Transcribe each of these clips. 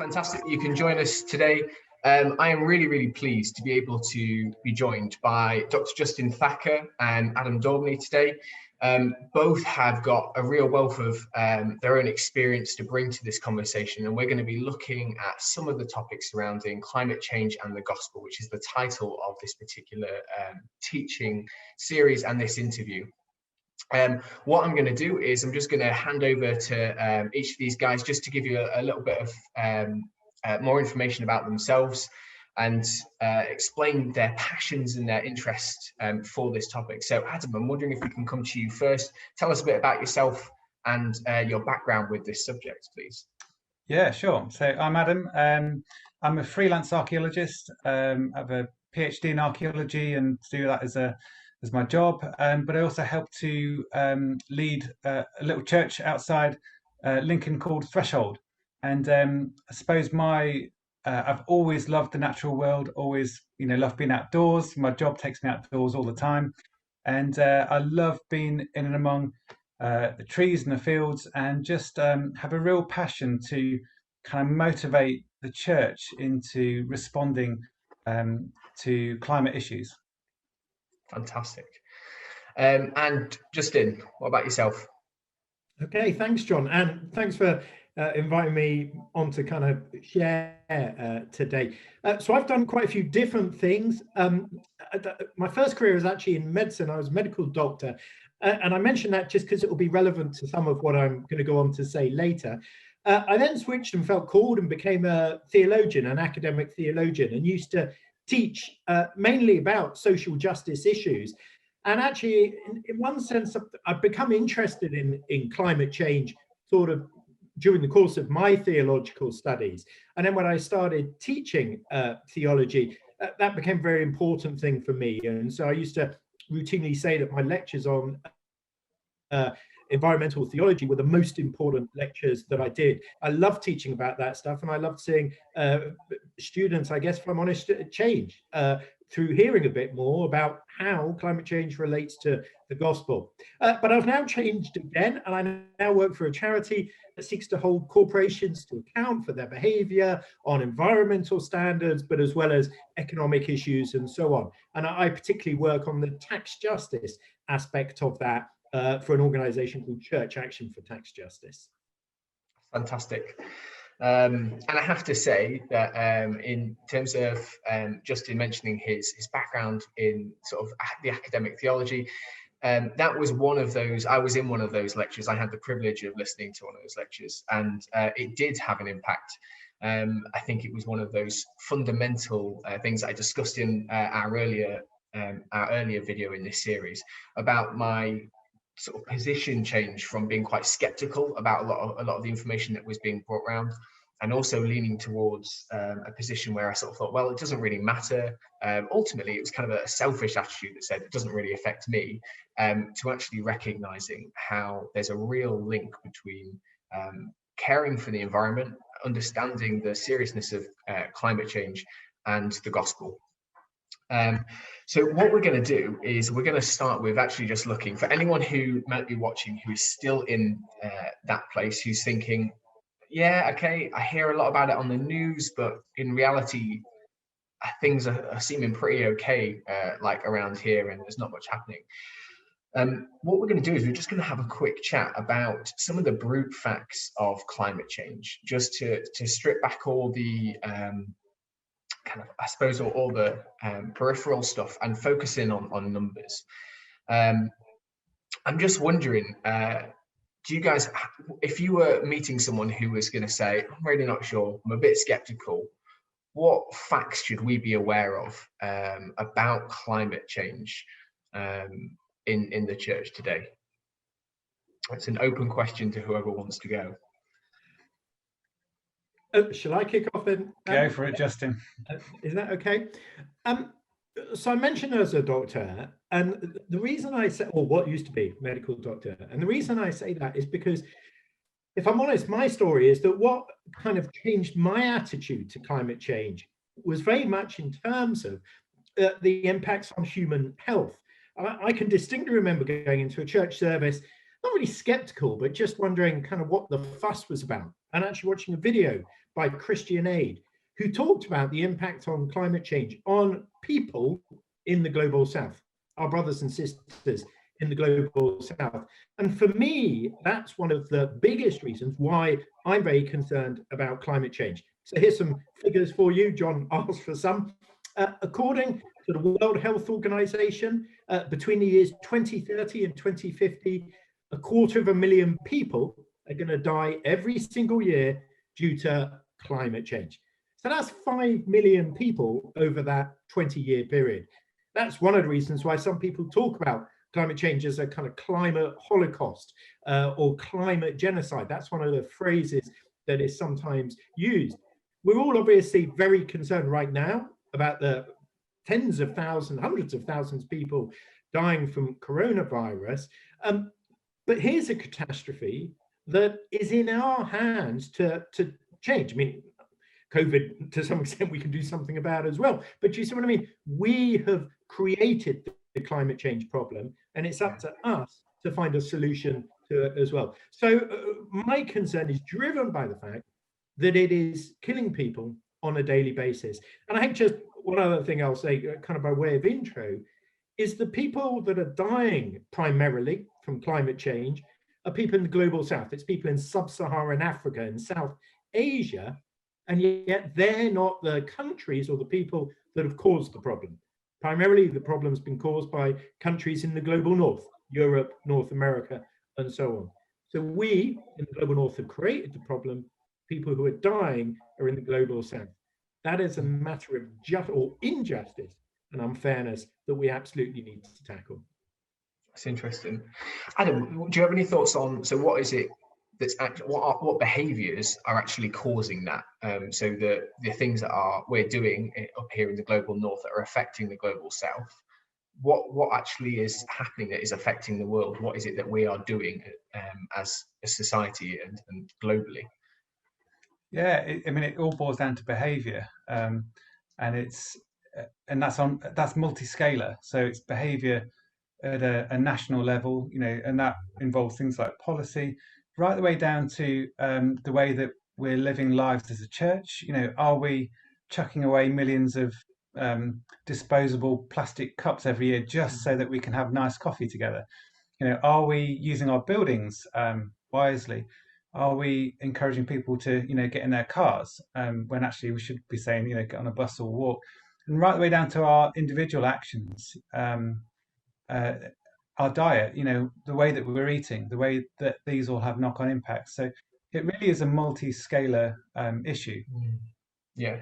Fantastic you can join us today. I am really pleased to be able to be joined by Dr. Justin Thacker and Adam Daubney today. Both have got a real wealth of their own experience to bring to this conversation, and we're going to be looking at some of the topics surrounding climate change and the gospel, which is the title of this particular teaching series and this interview. What I'm going to do is I'm just going to hand over to each of these guys just to give you a little bit of more information about themselves and explain their passions and their interest for this topic. So Adam, I'm wondering if we can come to you first. Tell us a bit about yourself and your background with this subject, please. Yeah, sure. So I'm Adam. I'm a freelance archaeologist. I have a PhD in archaeology and do that as my job. But I also help to lead a little church outside Lincoln called Threshold. And I suppose I've always loved the natural world, always, loved being outdoors. My job takes me outdoors all the time. And I love being in and among the trees and the fields, and just have a real passion to kind of motivate the church into responding to climate issues. Fantastic. And Justin, what about yourself? Okay, thanks, John, and thanks for inviting me on to kind of share today. So I've done quite a few different things. My first career was actually in medicine. I was a medical doctor, and I mention that just because it will be relevant to some of what I'm going to go on to say later. I then switched and felt called and became a theologian, an academic theologian, and used to teach mainly about social justice issues. And actually, in one sense, I've become interested in climate change sort of during the course of my theological studies. And then when I started teaching theology, that became a very important thing for me. And so I used to routinely say that my lectures on environmental theology were the most important lectures that I did. I loved teaching about that stuff, and I loved seeing students, I guess, if I'm honest, change through hearing a bit more about how climate change relates to the gospel. But I've now changed again, and I now work for a charity that seeks to hold corporations to account for their behavior on environmental standards, but as well as economic issues and so on. And I particularly work on the tax justice aspect of that for an organization called Church Action for Tax Justice. Fantastic. And I have to say that in terms of Justin mentioning his background in sort of the academic theology, that was one of those. I was in one of those lectures. I had the privilege of listening to one of those lectures, and it did have an impact. I think it was one of those fundamental things I discussed in our earlier video in this series about my sort of position change from being quite skeptical about a lot of the information that was being brought around, and also leaning towards a position where I sort of thought, well, it doesn't really matter. Ultimately, it was kind of a selfish attitude that said it doesn't really affect me, to actually recognizing how there's a real link between caring for the environment, understanding the seriousness of climate change, and the gospel. So what we're going to do is we're going to start with actually just looking for anyone who might be watching who is still in that place, who's thinking, yeah, okay, I hear a lot about it on the news, but in reality, things are seeming pretty okay, like around here, and there's not much happening. What we're going to do is we're just going to have a quick chat about some of the brute facts of climate change, just to strip back all the kind of, I suppose, all the peripheral stuff and focus in on numbers. I'm just wondering, do you guys, if you were meeting someone who was going to say, I'm really not sure, I'm a bit skeptical, what facts should we be aware of about climate change in the church today? It's an open question to whoever wants to go. Shall I kick off then? Go for it, Justin. Is that okay? So I mentioned as a doctor, and the reason I say, or what used to be medical doctor, and the reason I say that is because, if I'm honest, my story is that what kind of changed my attitude to climate change was very much in terms of the impacts on human health. I can distinctly remember going into a church service, not really skeptical, but just wondering kind of what the fuss was about. and actually watching a video by Christian Aid, who talked about the impact on climate change on people in the global south, our brothers and sisters in the global south. And for me, that's one of the biggest reasons why I'm very concerned about climate change. So here's some figures for you. John asked for some. According to the World Health Organization, between the years 2030 and 2050, 250,000 people are going to die every single year due to climate change. So that's 5 million people over that 20-year period. That's one of the reasons why some people talk about climate change as a kind of climate holocaust or climate genocide. That's one of the phrases that is sometimes used. We're all obviously very concerned right now about the tens of thousands, hundreds of thousands of people dying from coronavirus. But here's a catastrophe that is in our hands to change. I mean, COVID, to some extent, we can do something about as well. But you see what I mean? We have created the climate change problem, and it's up to us to find a solution to it as well. So my concern is driven by the fact that it is killing people on a daily basis. And I think just one other thing I'll say, kind of by way of intro, is the people that are dying primarily from climate change are people in the global south. It's people in sub-Saharan Africa and South Asia, and yet they're not the countries or the people that have caused the problem. Primarily, the problem's been caused by countries in the global north, Europe, North America, and so on. So we in the global north have created the problem. People who are dying are in the global south. That is a matter of injustice and unfairness that we absolutely need to tackle. That's interesting. Adam, do you have any thoughts on, so what is it that's what behaviours are actually causing that? So the things that we're doing up here in the global north that are affecting the global south, what actually is happening that is affecting the world? What is it that we are doing as a society and globally? Yeah, I mean, it all boils down to behaviour, and that's multi-scalar. So it's behaviour at a national level, and that involves things like policy, right the way down to the way that we're living lives as a church. Are we chucking away millions of disposable plastic cups every year just so that we can have nice coffee together? Are we using our buildings wisely? Are we encouraging people to, get in their cars when actually we should be saying, get on a bus or walk? And right the way down to our individual actions, our diet, the way that we're eating, the way that these all have knock-on impacts. So it really is a multi-scalar issue. Yeah.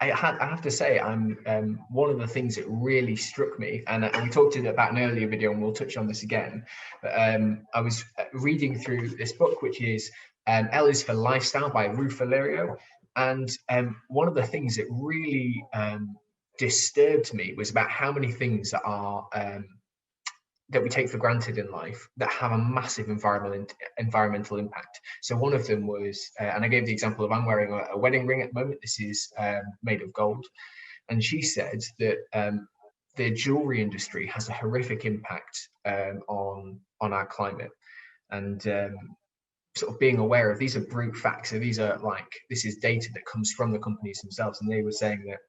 I have to say, one of the things that really struck me, and we talked about an earlier video, and we'll touch on this again, but I was reading through this book, which is L is for Lifestyle by Ruth Valerio, and one of the things that really disturbed me was about how many things that are that we take for granted in life that have a massive environmental impact. So one of them was, and I gave the example of, I'm wearing a wedding ring at the moment. This is made of gold. And she said that the jewelry industry has a horrific impact on our climate. And sort of being aware of, these are brute facts. So this is data that comes from the companies themselves. And they were saying that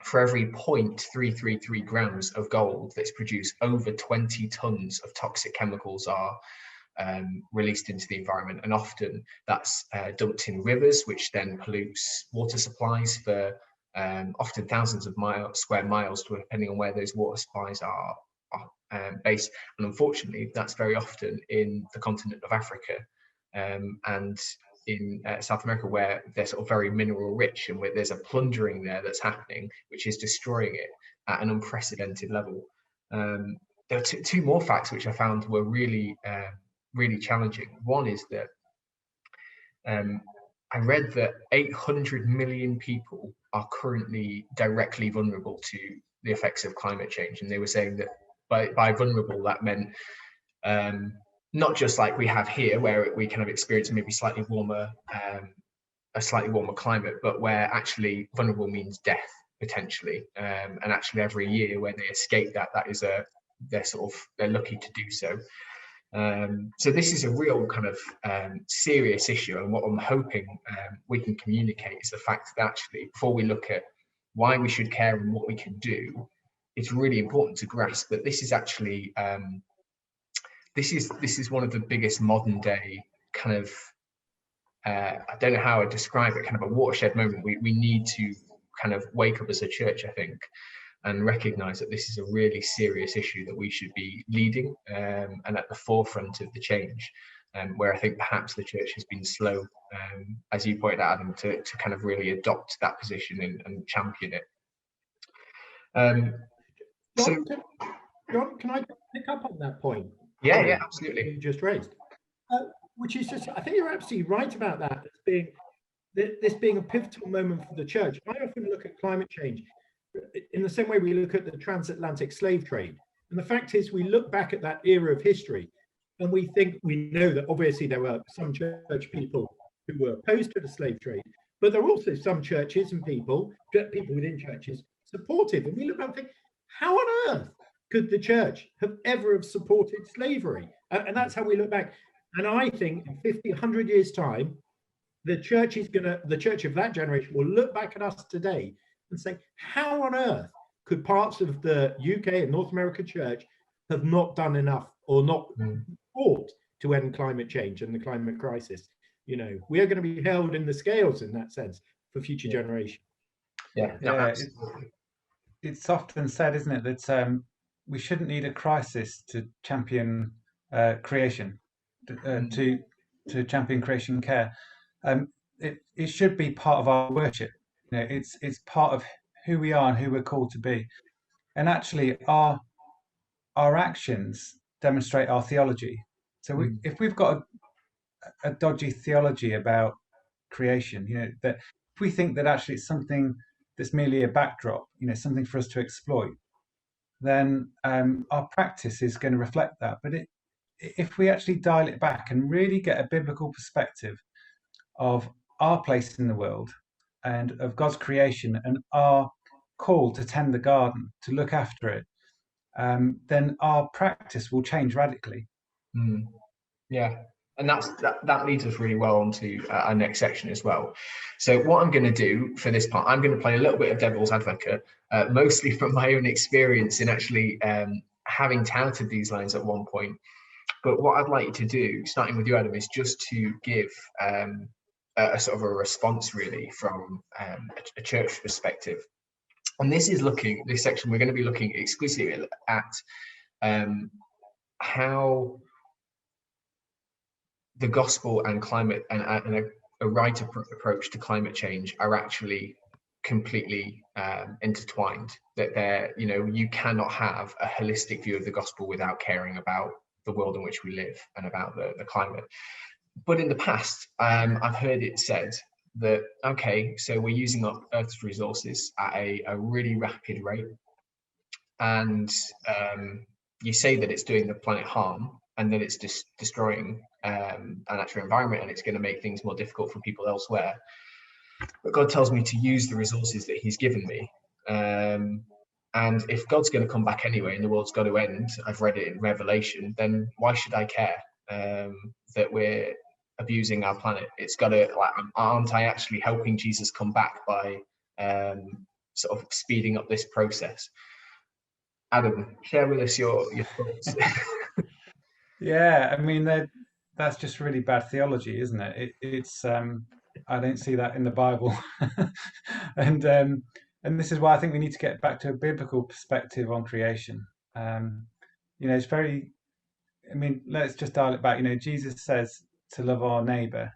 for every 0.333 grams of gold that's produced, over 20 tons of toxic chemicals are released into the environment. And often that's dumped in rivers, which then pollutes water supplies for often thousands of square miles, depending on where those water supplies are based. And unfortunately, that's very often in the continent of Africa and in South America, where they're sort of very mineral rich, and where there's a plundering there that's happening, which is destroying it at an unprecedented level. There are two more facts which I found were really, really challenging. One is that I read that 800 million people are currently directly vulnerable to the effects of climate change, and they were saying that by vulnerable, that meant not just like we have here, where we kind of experience maybe a slightly warmer climate, but where actually vulnerable means death potentially. And actually every year when they escape that is they're lucky to do so. So this is a real kind of serious issue, and what I'm hoping we can communicate is the fact that actually, before we look at why we should care and what we can do, it's really important to grasp that this is actually this is one of the biggest modern day kind of I don't know how I describe it, kind of a watershed moment. We need to kind of wake up as a church, I think, and recognize that this is a really serious issue that we should be leading and at the forefront of the change, where I think perhaps the church has been slow, as you pointed out, Adam, to kind of really adopt that position and champion it. John, can I pick up on that point? Yeah, absolutely. You just raised, which is just, I think you're absolutely right about that. This being a pivotal moment for the church. I often look at climate change in the same way we look at the transatlantic slave trade. And the fact is, we look back at that era of history and we know that obviously there were some church people who were opposed to the slave trade, but there are also some churches and people within churches supportive. And we look back and think, how on earth could the church have ever supported slavery? And that's how we look back. And I think in 50, 100 years' time, the church of that generation will look back at us today and say, how on earth could parts of the UK and North American church have not done enough or not fought to end climate change and the climate crisis? You know, we are going to be held in the scales in that sense for future generations. Yeah. It's often said, isn't it, that we shouldn't need a crisis to champion creation, to champion creation care. It should be part of our worship. You know, it's part of who we are and who we're called to be. And actually, our actions demonstrate our theology. So if we've got a dodgy theology about creation, you know, that if we think that actually it's something that's merely a backdrop, you know, something for us to exploit, then our practice is going to reflect that. But if we actually dial it back and really get a biblical perspective of our place in the world and of God's creation and our call to tend the garden, to look after it, then our practice will change radically. Yeah, and that leads us really well onto our next section as well. So what I'm going to do for this part, I'm going to play a little bit of devil's advocate, mostly from my own experience in actually having touted these lines at one point. But what I'd like you to do, starting with you, Adam, is just to give a sort of a response really from a church perspective. And this section, we're going to be looking exclusively at how the gospel and climate and a right approach to climate change are actually completely intertwined. That you cannot have a holistic view of the gospel without caring about the world in which we live and about the climate. But in the past, I've heard it said that, okay, so we're using up Earth's resources at a really rapid rate, and you say that it's doing the planet harm, and then it's just destroying our natural environment, and it's going to make things more difficult for people elsewhere. But God tells me to use the resources that He's given me. And if God's going to come back anyway and the world's got to end, I've read it in Revelation, then why should I care that we're abusing our planet? It's got to, aren't I actually helping Jesus come back by sort of speeding up this process? Adam, share with us your thoughts. Yeah, I mean, that's just really bad theology, isn't it? It's I don't see that in the Bible. And this is why I think we need to get back to a biblical perspective on creation. It's very, I mean, let's just dial it back. Jesus says to love our neighbor.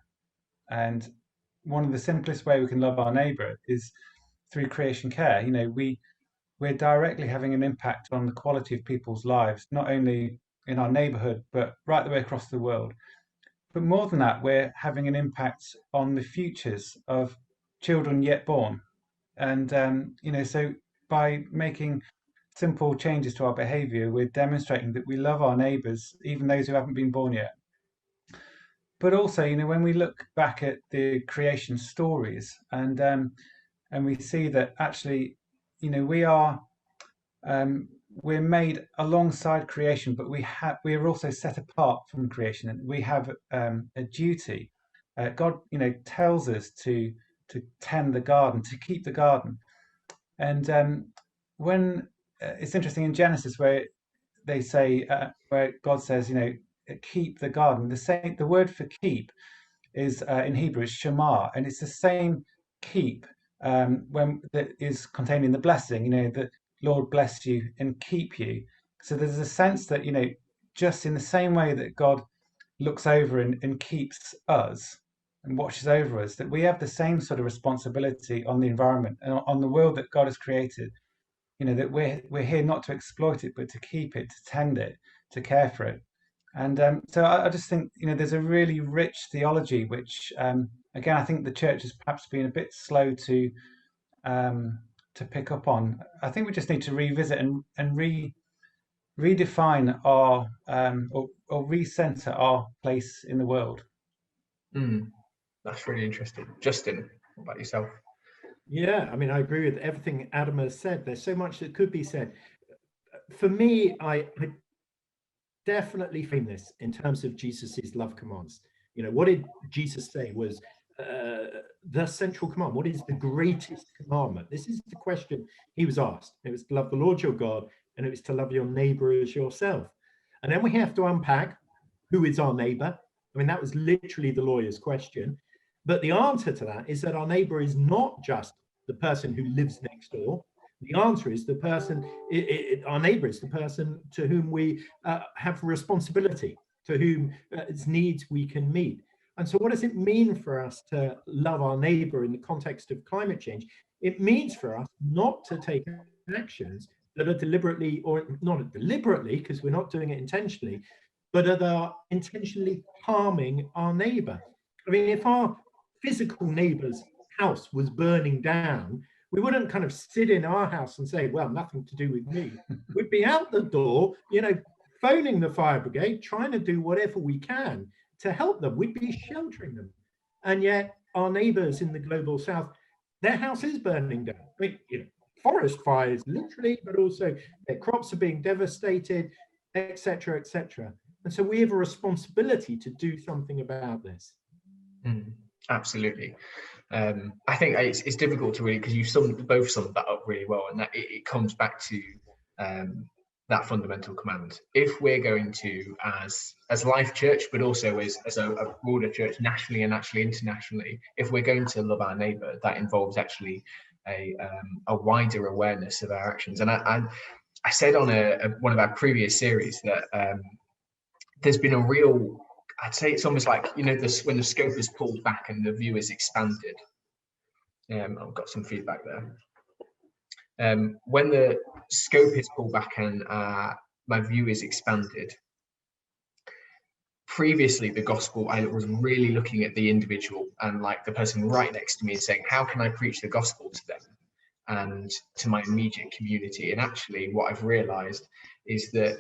And one of the simplest way we can love our neighbor is through creation care. We're directly having an impact on the quality of people's lives, not only in our neighborhood, but right the way across the world. But more than that, we're having an impact on the futures of children yet born. And, so by making simple changes to our behavior, we're demonstrating that we love our neighbors, even those who haven't been born yet. But also, when we look back at the creation stories and we see that actually, we are we're made alongside creation, but we are also set apart from creation, and we have a duty. God, tells us to tend the garden, to keep the garden. And when it's interesting in Genesis where they say, where God says, keep the garden. The word for keep is in Hebrew is shamar, and it's the same keep when that is contained in the blessing. That Lord bless you and keep you. So there's a sense that just in the same way that God looks over and keeps us and watches over us, that we have the same sort of responsibility on the environment and on the world that God has created. That we're here not to exploit it, but to keep it, to tend it, to care for it. And so I just think there's a really rich theology, which again I think the church has perhaps been a bit slow to pick up on. I think we just need to revisit and redefine our or recenter our place in the world. That's really interesting. Justin, what about yourself? Yeah, I mean, I agree with everything Adam has said. There's so much that could be said. For me, I definitely frame this in terms of Jesus's love commands. What did Jesus say was the central command? What is the greatest commandment? This is the question he was asked. It was to love the Lord your God, and it was to love your neighbor as yourself. And then we have to unpack who is our neighbor. I mean, that was literally the lawyer's question. But the answer to that is that our neighbor is not just the person who lives next door. The answer is the person, our neighbor is the person to whom we have responsibility, to whom's needs we can meet. And so what does it mean for us to love our neighbor in the context of climate change? It means for us not to take actions that are deliberately, or not deliberately, because we're not doing it intentionally, but that are intentionally harming our neighbor. I mean, if our physical neighbor's house was burning down, we wouldn't kind of sit in our house and say, well, nothing to do with me. We'd be out the door, phoning the fire brigade, trying to do whatever we can to help them. We'd be sheltering them. And yet our neighbors in the global south, their house is burning down. I mean, forest fires, literally, but also their crops are being devastated, etc., etc. And so we have a responsibility to do something about this. Absolutely. I think it's difficult to really, because you've both summed that up really well, and that it comes back to that fundamental command. If we're going to, as Life Church, but also as a broader church nationally and actually internationally, if we're going to love our neighbour, that involves actually a wider awareness of our actions. And I said on one of our previous series that there's been a real, I'd say it's almost like, when the scope is pulled back and the view is expanded. I've got some feedback there. When the scope is pulled back and my view is expanded, previously the gospel, I was really looking at the individual and like the person right next to me and saying, how can I preach the gospel to them and to my immediate community? And actually what I've realized is that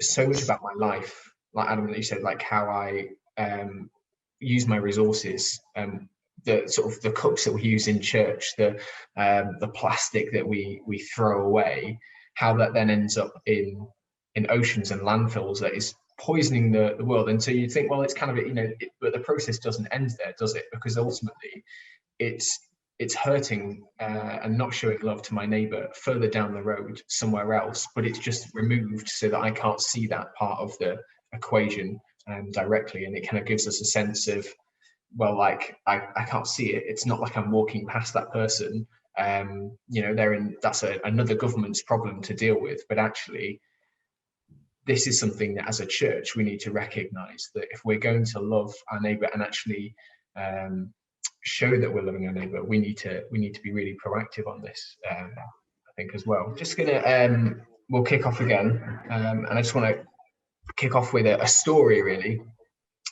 so much about my life, like Adam, you said, like how I use my resources, the sort of the cups that we use in church, the plastic that we throw away, how that then ends up in oceans and landfills that is poisoning the world. And so you think, well, it's kind of but the process doesn't end there, does it? Because ultimately it's hurting and not showing love to my neighbor further down the road somewhere else, but it's just removed so that I can't see that part of the equation directly. And it kind of gives us a sense of, well, like I can't see it. It's not like I'm walking past that person. That's another government's problem to deal with. But actually, this is something that as a church we need to recognize, that if we're going to love our neighbor and actually show that we're loving our neighbor, we need to be really proactive on this, I think, as well. Just gonna we'll kick off again, and I just want to kick off with a story, really.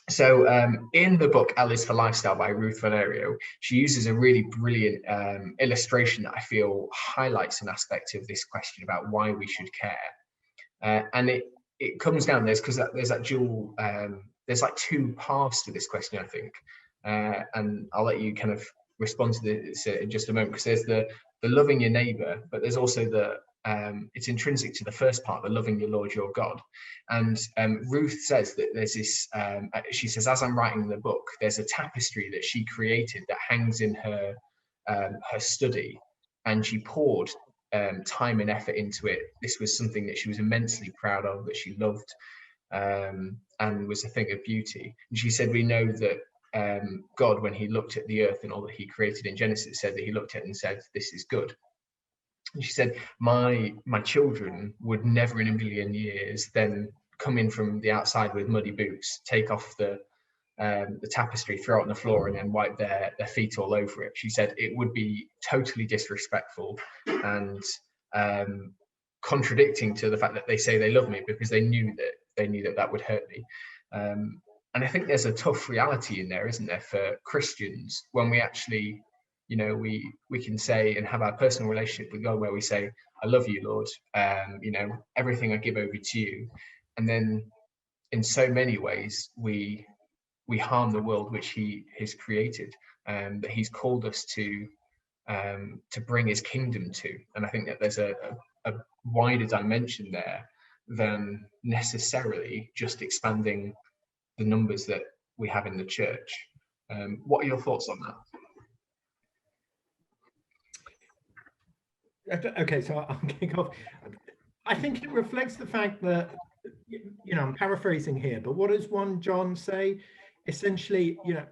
So in the book L is for Lifestyle by Ruth Valerio, she uses a really brilliant illustration that I feel highlights an aspect of this question about why we should care. And it comes down, there's that dual, there's like two paths to this question, I think. And I'll let you kind of respond to this in just a moment, because there's the loving your neighbor, but there's also the it's intrinsic to the first part, the loving your Lord your God. And Ruth says that there's this, she says, as I'm writing the book, there's a tapestry that she created that hangs in her study, and she poured time and effort into it. This was something that she was immensely proud of, that she loved, and was a thing of beauty. And she said, we know that God, when he looked at the earth and all that he created in Genesis, said that he looked at it and said, this is good. And she said, my children would never in a million years then come in from the outside with muddy boots, take off the tapestry, throw it on the floor, and then wipe their feet all over it. She said it would be totally disrespectful and contradicting to the fact that they say they love me, because they knew that would hurt me. And I think there's a tough reality in there, isn't there, for Christians, when we actually, you know, we can say and have our personal relationship with God, where we say, I love you, Lord, you know, everything I give over to you. And then in so many ways we harm the world which he has created, that he's called us to bring his kingdom to. And I think that there's a wider dimension there than necessarily just expanding the numbers that we have in the church. What are your thoughts on that? Okay, so I'll kick off. I think it reflects the fact that, you know, I'm paraphrasing here, but what does 1 John say? Essentially, you know,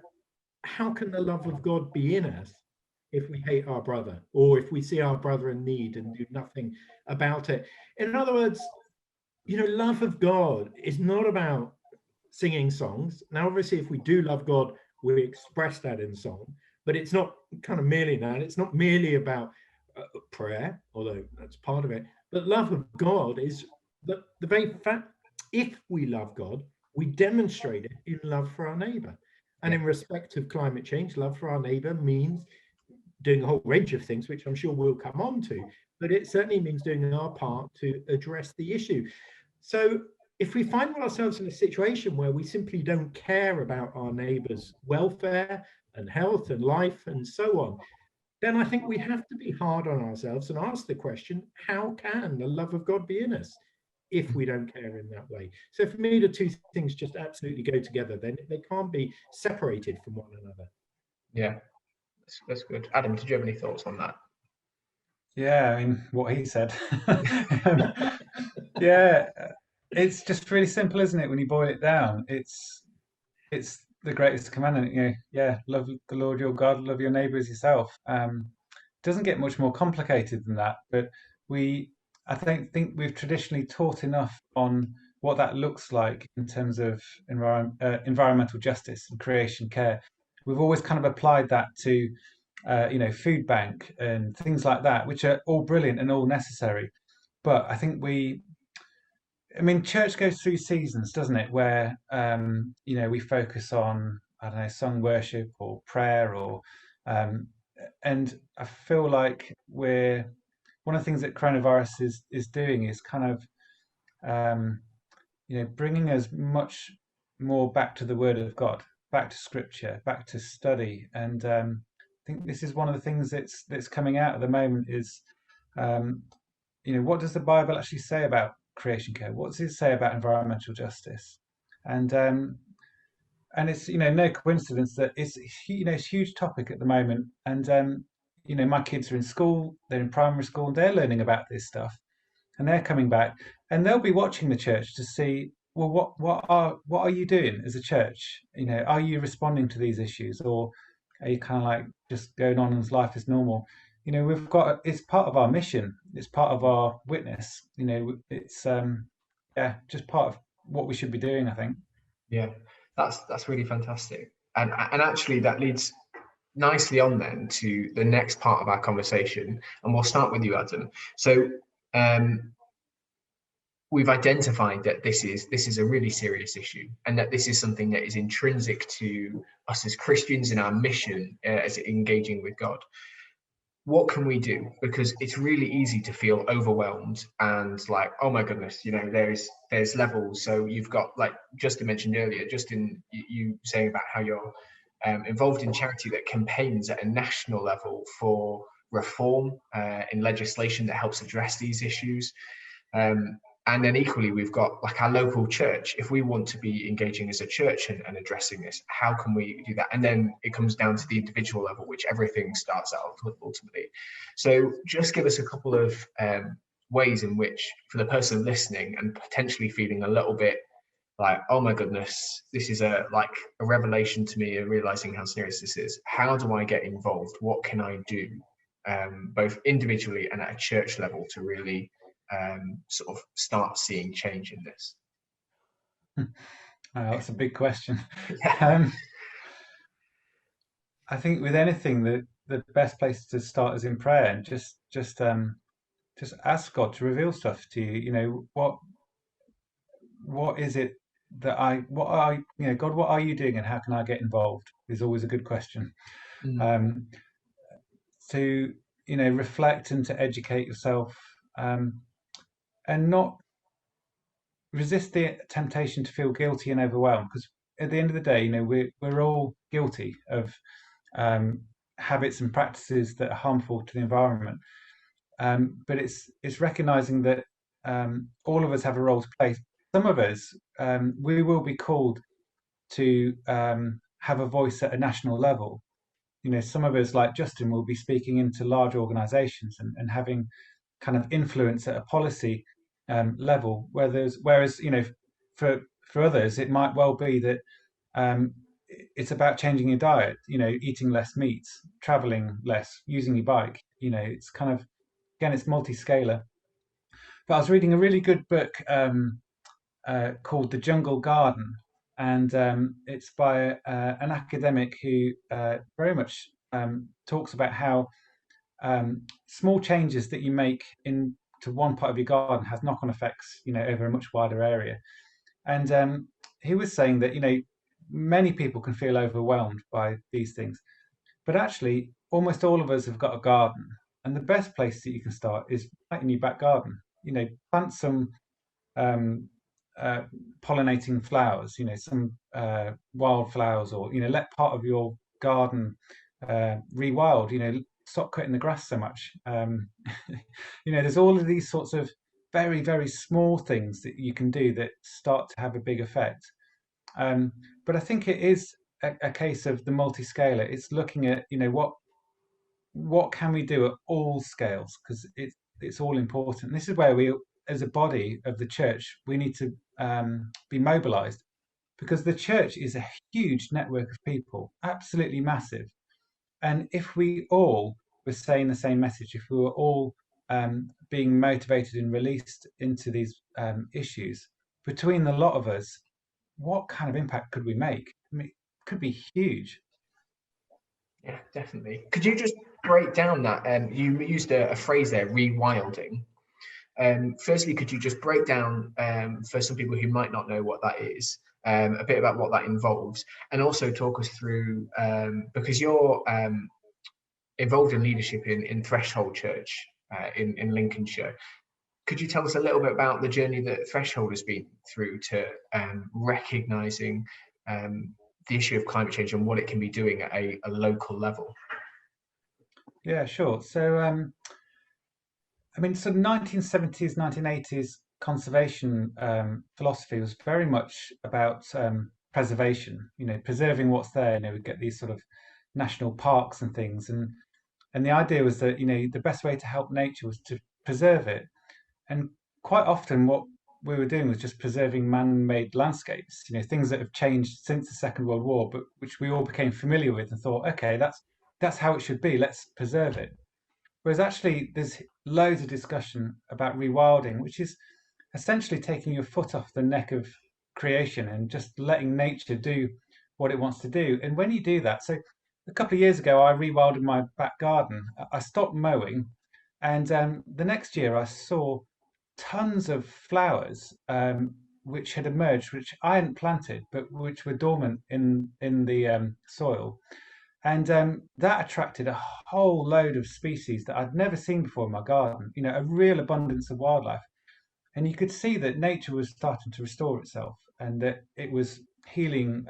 how can the love of God be in us if we hate our brother, or if we see our brother in need and do nothing about it? In other words, you know, love of God is not about singing songs. Now, obviously, if we do love God, we express that in song, but it's not kind of merely that. It's not merely about prayer, although that's part of it. But love of God is the very fact, if we love God, we demonstrate it in love for our neighbor. And in respect of climate change, love for our neighbor means doing a whole range of things, which I'm sure we'll come on to, but it certainly means doing our part to address the issue. So if we find ourselves in a situation where we simply don't care about our neighbor's welfare and health and life and so on, then I think we have to be hard on ourselves and ask the question, how can the love of God be in us if we don't care in that way? So for me, the two things just absolutely go together. Then they can't be separated from one another. Yeah, that's good. Adam, did you have any thoughts on that? Yeah, I mean, what he said. Yeah, it's just really simple, isn't it? When you boil it down, it's the greatest commandment. You know, yeah, love the Lord your God, love your neighbor as yourself. Doesn't get much more complicated than that. But I think we've traditionally taught enough on what that looks like in terms of environmental justice and creation care. We've always kind of applied that to, you know, food bank and things like that, which are all brilliant and all necessary. But I think I mean, church goes through seasons, doesn't it? Where, you know, we focus on, I don't know, sung worship or prayer, or, and I feel like one of the things that coronavirus is doing is kind of, you know, bringing us much more back to the Word of God, back to Scripture, back to study. And I think this is one of the things that's coming out at the moment is, you know, what does the Bible actually say about creation care? What does it say about environmental justice? And it's, you know, no coincidence that it's, you know, it's a huge topic at the moment. And you know, my kids are in school, they're in primary school, and they're learning about this stuff, and they're coming back, and they'll be watching the church to see, well, what are you doing as a church? You know, are you responding to these issues, or are you kind of like just going on as life is normal? You know, it's part of our mission, it's part of our witness. You know, it's yeah, just part of what we should be doing, I think. Yeah, that's really fantastic, and actually that leads nicely on then to the next part of our conversation, and we'll start with you, Adam. So we've identified that this is a really serious issue, and that this is something that is intrinsic to us as Christians in our mission as engaging with God. What can we do? Because it's really easy to feel overwhelmed and like, oh my goodness, you know, there's levels. So you've got, like Justin mentioned earlier, Justin, you saying about how you're involved in charity that campaigns at a national level for reform in legislation that helps address these issues. And then equally, we've got like our local church. If we want to be engaging as a church and addressing this, how can we do that? And then it comes down to the individual level, which everything starts out ultimately. So just give us a couple of ways in which, for the person listening and potentially feeling a little bit like, oh my goodness, this is a revelation to me, and realizing how serious this is. How do I get involved? What can I do, both individually and at a church level, to really sort of start seeing change in this? That's a big question. Yeah. I think with anything, the best place to start is in prayer, and just ask God to reveal stuff to you. You know, what is it that God, what are you doing, and how can I get involved? Is always a good question. To reflect and to educate yourself, and not resist the temptation to feel guilty and overwhelmed, because at the end of the day, we're all guilty of habits and practices that are harmful to the environment. But it's recognizing that all of us have a role to play. Some of us, we will be called to have a voice at a national level. Some of us, like Justin, will be speaking into large organizations and having kind of influence at a policy level. Whereas for others, it might well be that it's about changing your diet, eating less meat, traveling less, using your bike. It's kind of, again, it's multi-scalar. But I was reading a really good book called The Jungle Garden, and it's by an academic who very much talks about how small changes that you make into one part of your garden has knock-on effects, over a much wider area. And he was saying that, many people can feel overwhelmed by these things, but actually almost all of us have got a garden, and the best place that you can start is right in your back garden. Plant some pollinating flowers, some wildflowers, or let part of your garden rewild. Stop cutting the grass so much. There's all of these sorts of very, very small things that you can do that start to have a big effect. But I think it is a case of the multi-scalar. It's looking at what can we do at all scales, because it's all important. This is where we, as a body of the church, we need to be mobilized, because the church is a huge network of people, absolutely massive. And if we all were saying the same message, if we were all being motivated and released into these issues, between the lot of us, what kind of impact could we make? I mean, it could be huge. Yeah, definitely. Could you just break down that? You used a phrase there, rewilding. Firstly, could you just break down, for some people who might not know what that is, a bit about what that involves, and also talk us through, because you're involved in leadership in Threshold Church in Lincolnshire. Could you tell us a little bit about the journey that Threshold has been through to recognising the issue of climate change and what it can be doing at a local level? Yeah, sure. So, I mean, so 1970s, 1980s conservation philosophy was very much about preservation, preserving what's there. We get these sort of national parks and things. And the idea was that, the best way to help nature was to preserve it. And quite often what we were doing was just preserving man-made landscapes, things that have changed since the Second World War, but which we all became familiar with and thought, okay, that's how it should be, let's preserve it. Whereas actually there's loads of discussion about rewilding, which is essentially taking your foot off the neck of creation and just letting nature do what it wants to do. And when you do that, so a couple of years ago, I rewilded my back garden. I stopped mowing, and the next year I saw tons of flowers which had emerged, which I hadn't planted, but which were dormant in the soil. And that attracted a whole load of species that I'd never seen before in my garden, a real abundance of wildlife. And you could see that nature was starting to restore itself, and that it was healing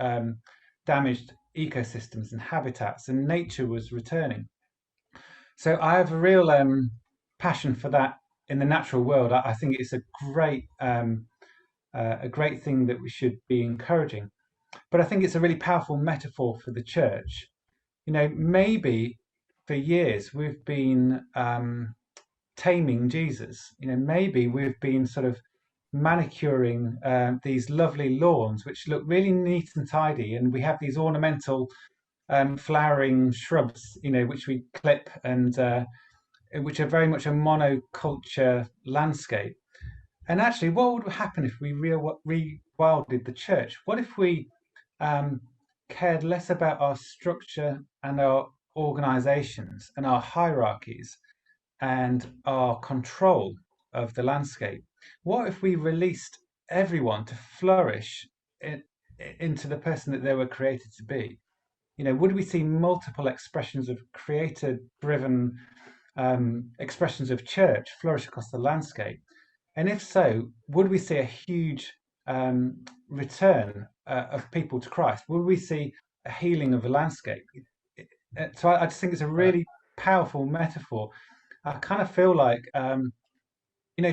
damaged ecosystems and habitats, and nature was returning. So I have a real passion for that in the natural world. I think it's a great thing that we should be encouraging. But I think it's a really powerful metaphor for the church. Maybe for years we've been taming Jesus. Maybe we've been sort of manicuring these lovely lawns, which look really neat and tidy, and we have these ornamental flowering shrubs, which we clip and which are very much a monoculture landscape. And actually, what would happen if we rewilded the church? What if we cared less about our structure and our organizations and our hierarchies and our control of the landscape? What if we released everyone to flourish into the person that they were created to be? Would we see multiple expressions of creator-driven expressions of church flourish across the landscape? And if so, would we see a huge return of people to Christ? Would we see a healing of the landscape? So I just think it's a really powerful metaphor. I kind of feel like,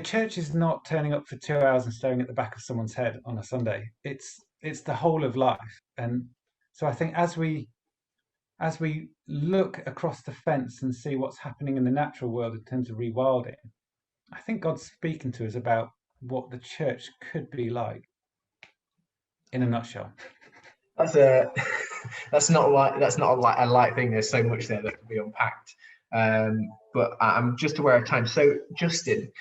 church is not turning up for 2 hours and staring at the back of someone's head on a Sunday. It's the whole of life. And so I think as we look across the fence and see what's happening in the natural world in terms of rewilding, I think God's speaking to us about what the church could be like, in a nutshell. That's not a light thing. There's so much there that can be unpacked. But I'm just aware of time. So Justin,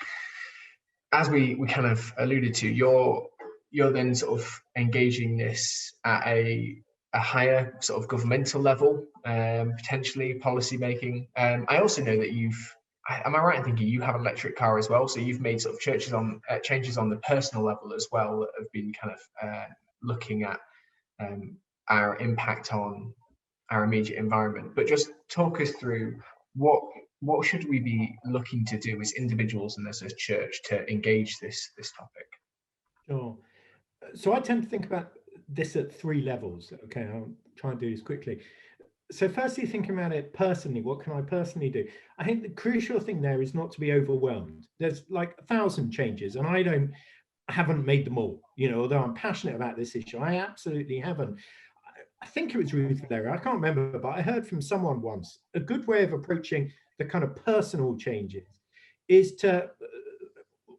as we kind of alluded to, you're then sort of engaging this at a higher sort of governmental level, potentially policy making. I also know that am I right in thinking you have an electric car as well? So you've made sort of changes on the personal level as well that have been kind of looking at our impact on our immediate environment. But just talk us through what should we be looking to do as individuals and as a church to engage this topic? Sure. So I tend to think about this at 3 levels. Okay, I'll try and do this quickly. So firstly, thinking about it personally, what can I personally do? I think the crucial thing there is not to be overwhelmed. There's like 1,000 changes, and I haven't made them all, although I'm passionate about this issue. I absolutely haven't. I think it was Ruth Valera, I can't remember, but I heard from someone once, a good way of approaching the kind of personal changes is to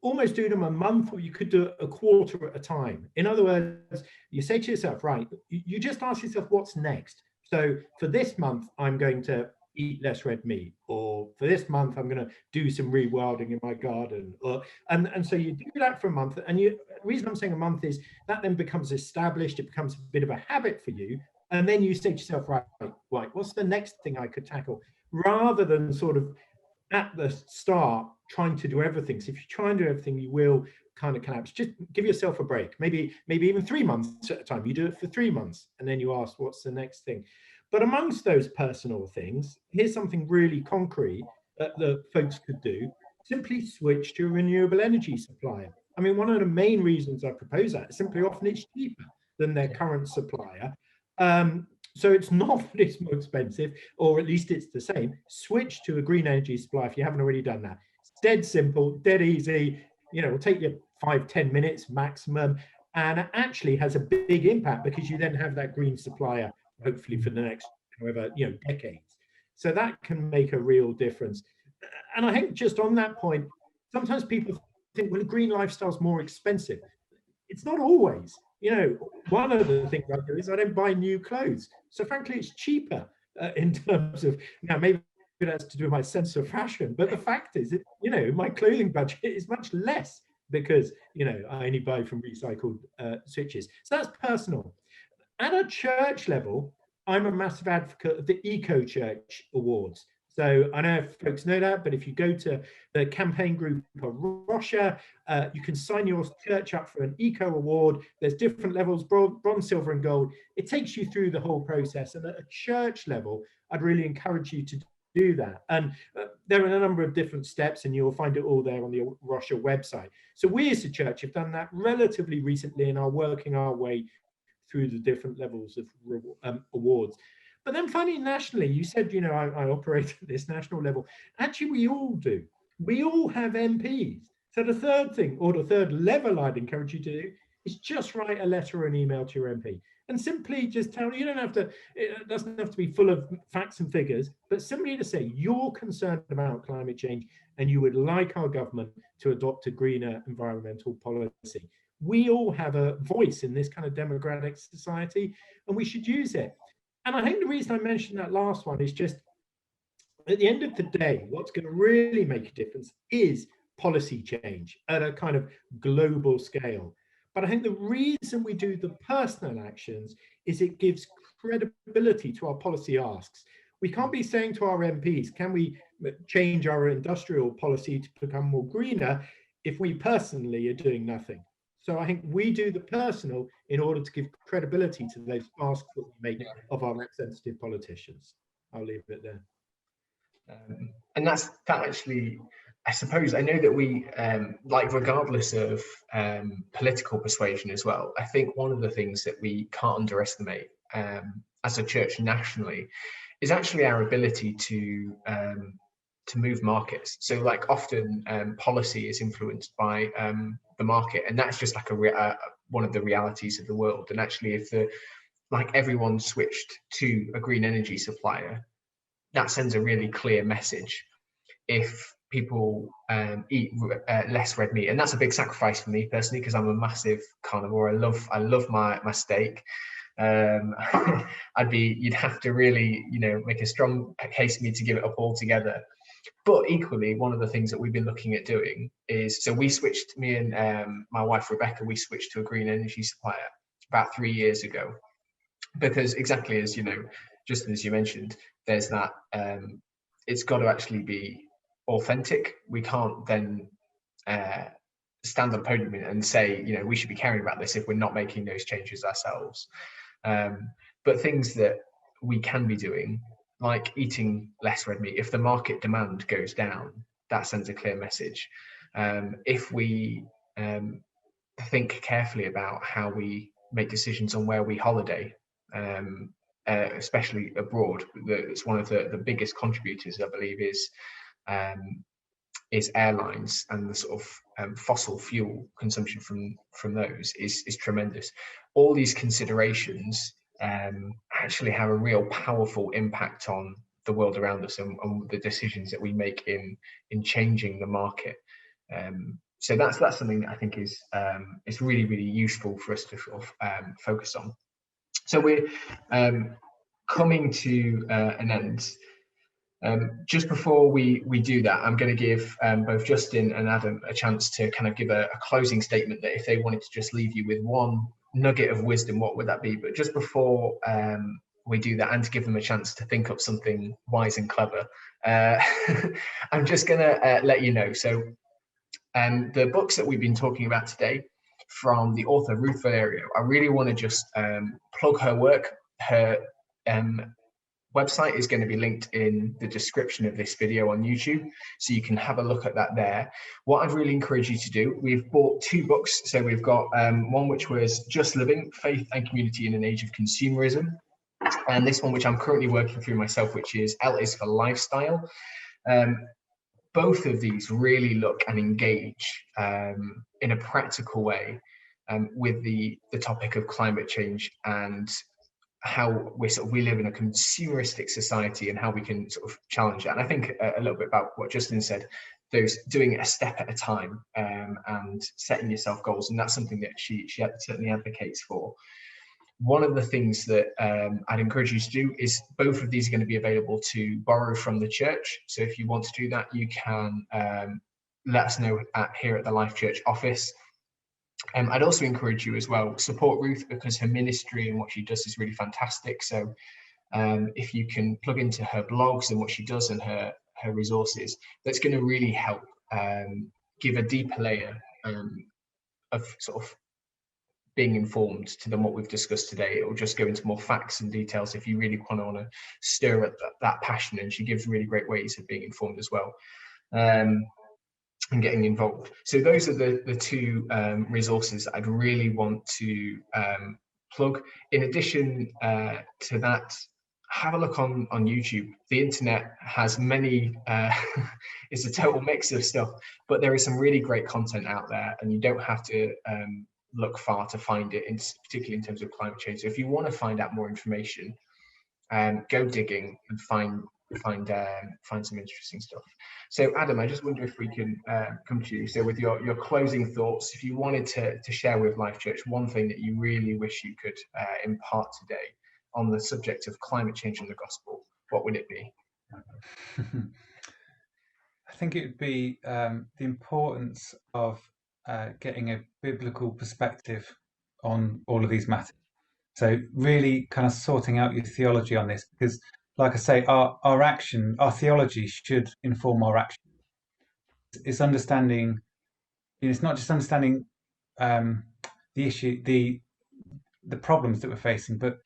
almost do them a month, or you could do a quarter at a time. In other words, you say to yourself, right, you just ask yourself what's next. So for this month, I'm going to eat less red meat, or for this month, I'm going to do some rewilding in my garden. And so you do that for a month. And the reason I'm saying a month is that then becomes established. It becomes a bit of a habit for you. And then you say to yourself, right, what's the next thing I could tackle? Rather than sort of at the start trying to do everything. So if you try and do everything, you will kind of collapse. Just give yourself a break. Maybe even 3 months at a time. You do it for 3 months, and then you ask, what's the next thing? But amongst those personal things, here's something really concrete that the folks could do. Simply switch to a renewable energy supplier. I mean, one of the main reasons I propose that is simply often it's cheaper than their current supplier. So it's not that it's more expensive, or at least it's the same. Switch to a green energy supplier if you haven't already done that. It's dead simple, dead easy. It'll take you 5-10 minutes maximum, and it actually has a big impact because you then have that green supplier hopefully for the next decades. So that can make a real difference. And I think just on that point, sometimes people think, well, a green lifestyle is more expensive. It's not always. One of the things I do is I don't buy new clothes. So frankly, it's cheaper in terms of, now maybe it has to do with my sense of fashion, but the fact is, my clothing budget is much less because, I only buy from recycled switches. So that's personal. At a church level, I'm a massive advocate of the Eco Church Awards. So I know if folks know that, but if you go to the campaign group of Russia, you can sign your church up for an Eco Award. There's different levels, bronze, silver, and gold. It takes you through the whole process. And at a church level, I'd really encourage you to do that. And there are a number of different steps, and you'll find it all there on the Russia website. So we as a church have done that relatively recently and are working our way through the different levels of awards. But then finally, nationally, you said, you know, I operate at this national level. Actually, we all do. We all have MPs. So the third thing, or the third level I'd encourage you to do, is just write a letter or an email to your MP and simply just tell, you don't have to, it doesn't have to be full of facts and figures, but simply to say you're concerned about climate change and you would like our government to adopt a greener environmental policy. We all have a voice in this kind of democratic society, and we should use it. And I think the reason I mentioned that last one is just, at the end of the day, what's going to really make a difference is policy change at a kind of global scale. But I think the reason we do the personal actions is it gives credibility to our policy asks. We can't be saying to our MPs, can we change our industrial policy to become more greener, if we personally are doing nothing? So I think we do the personal in order to give credibility to those asks that we make of our representative politicians. I'll leave it there. And that actually, I suppose, I know that we, like, regardless of political persuasion as well, I think one of the things that we can't underestimate as a church nationally is actually our ability to move markets. So, like, often policy is influenced by the market, and that's just like one of the realities of the world. And actually, if everyone switched to a green energy supplier, that sends a really clear message. If people eat less red meat, and that's a big sacrifice for me personally, because I'm a massive carnivore. I love my steak. You'd have to really, you know, make a strong case for me to give it up altogether. But equally, one of the things that we've been looking at doing is, so we switched, me and my wife Rebecca, we switched to a green energy supplier about 3 years ago, because exactly as, you know, just as you mentioned, there's that it's got to actually be authentic. We can't then stand on a podium and say, you know, we should be caring about this if we're not making those changes ourselves. But things that we can be doing, like eating less red meat, if the market demand goes down, that sends a clear message. If we think carefully about how we make decisions on where we holiday, especially abroad, it's one of the biggest contributors, I believe, is airlines, and the sort of fossil fuel consumption from those is tremendous. All these considerations actually have a real powerful impact on the world around us and the decisions that we make in changing the market. So that's something that I think is really, really useful for us to sort of focus on. So we're coming to an end. Just before we do that, I'm going to give both Justin and Adam a chance to kind of give a closing statement, that if they wanted to just leave you with one nugget of wisdom, what would that be? But just before we do that, and to give them a chance to think up something wise and clever, I'm just going to let you know. So the books that we've been talking about today, from the author Ruth Valerio, I really want to just plug her work. Her website is going to be linked in the description of this video on YouTube, so you can have a look at that there. What I'd really encourage you to do, we've bought 2 books. So we've got one which was Just Living, Faith and Community in an Age of Consumerism, and this one which I'm currently working through myself, which is L is for Lifestyle. Both of these really look and engage in a practical way with the topic of climate change, and how we live in a consumeristic society, and how we can sort of challenge it. And I think a little bit about what Justin said, those doing it a step at a time, and setting yourself goals, and that's something that she certainly advocates for. One of the things that I'd encourage you to do is, both of these are going to be available to borrow from the church. So if you want to do that, you can let us know here at the Life Church office. I'd also encourage you as well, support Ruth, because her ministry and what she does is really fantastic. So if you can plug into her blogs and what she does and her resources, that's going to really help give a deeper layer of sort of being informed to than what we've discussed today. It will just go into more facts and details if you really want to stir up that passion, and she gives really great ways of being informed as well. And getting involved. So those are the 2 resources that I'd really want to plug. In addition to that, have a look on YouTube. The internet has many, it's a total mix of stuff, but there is some really great content out there, and you don't have to look far to find it, particularly in terms of climate change. So if you want to find out more information, go digging and find some interesting stuff. So Adam, I just wonder if we can come to you. So with your closing thoughts, if you wanted to share with Life Church one thing that you really wish you could impart today on the subject of climate change and the gospel, what would it be? I think it would be the importance of getting a biblical perspective on all of these matters. So really kind of sorting out your theology on this, because like I say, our theology should inform our action. It's understanding, it's not just understanding the issue, the problems that we're facing, but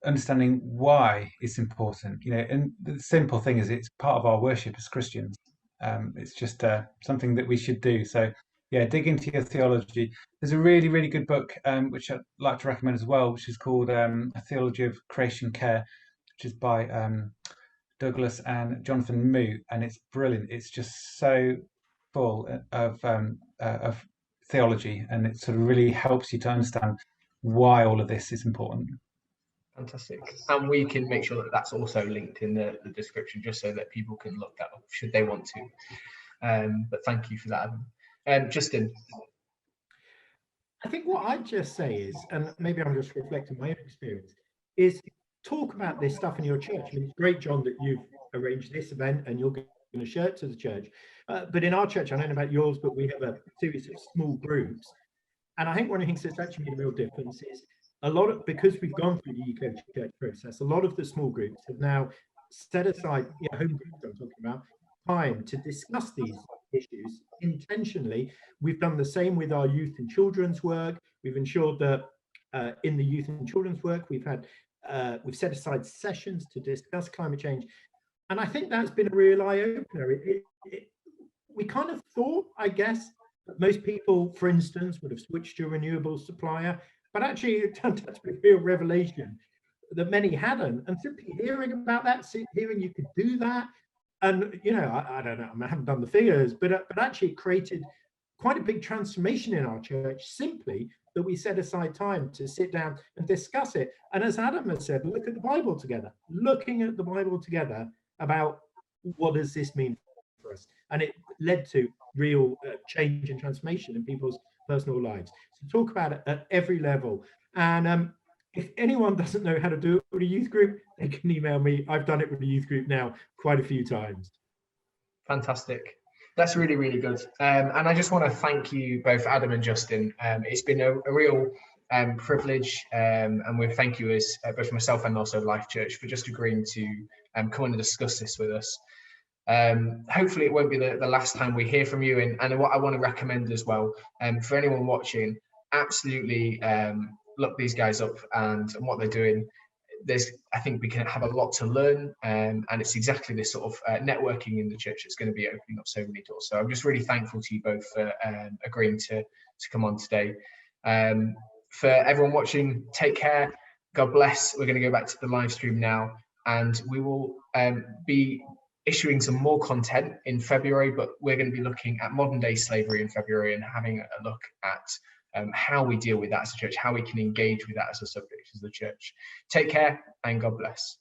understanding why it's important. And the simple thing is it's part of our worship as Christians. It's just something that we should do. So yeah, dig into your theology. There's a really, really good book which I'd like to recommend as well, which is called A Theology of Creation Care, which is by Douglas and Jonathan Moo, and it's brilliant. It's just so full of theology, and it sort of really helps you to understand why all of this is important. Fantastic. And we can make sure that that's also linked in the description, just so that people can look that up should they want to. But thank you for that, Adam. Justin. I think what I'd just say is, and maybe I'm just reflecting my own experience, is talk about this stuff in your church. I mean, it's great, John, that you've arranged this event and you're going to share it to the church. But in our church, I don't know about yours, but we have a series of small groups. And I think one of the things that's actually made a real difference is because we've gone through the UK church process, a lot of the small groups have now set aside, home groups I'm talking about, time to discuss these issues intentionally. We've done the same with our youth and children's work. We've ensured that in the youth and children's work, we've set aside sessions to discuss climate change. And I think that's been a real eye-opener. We kind of thought, I guess, that most people, for instance, would have switched to a renewable supplier, but actually it turned out to be a real revelation that many hadn't. And simply hearing about that, hearing you could do that, and I don't know, I haven't done the figures, but actually it created quite a big transformation in our church, simply that we set aside time to sit down and discuss it. And as Adam has said, look at the Bible together, looking at the Bible together about what does this mean for us. And it led to real change and transformation in people's personal lives. So talk about it at every level. And if anyone doesn't know how to do it with a youth group, they can email me. I've done it with a youth group now quite a few times. Fantastic. That's really, really good. And I just want to thank you both, Adam and Justin. It's been a real privilege, and we thank you as both myself and also Life Church for just agreeing to come on and discuss this with us. Hopefully it won't be the last time we hear from you. And what I want to recommend as well, for anyone watching, absolutely look these guys up and what they're doing. I think we can have a lot to learn, and it's exactly this sort of networking in the church that's going to be opening up so many doors. So I'm just really thankful to you both for agreeing to come on today. For everyone watching, take care. God bless. We're going to go back to the live stream now, and we will be issuing some more content in February, but we're going to be looking at modern day slavery in February and having a look at how we deal with that as a church, how we can engage with that as a subject as the church. Take care and God bless.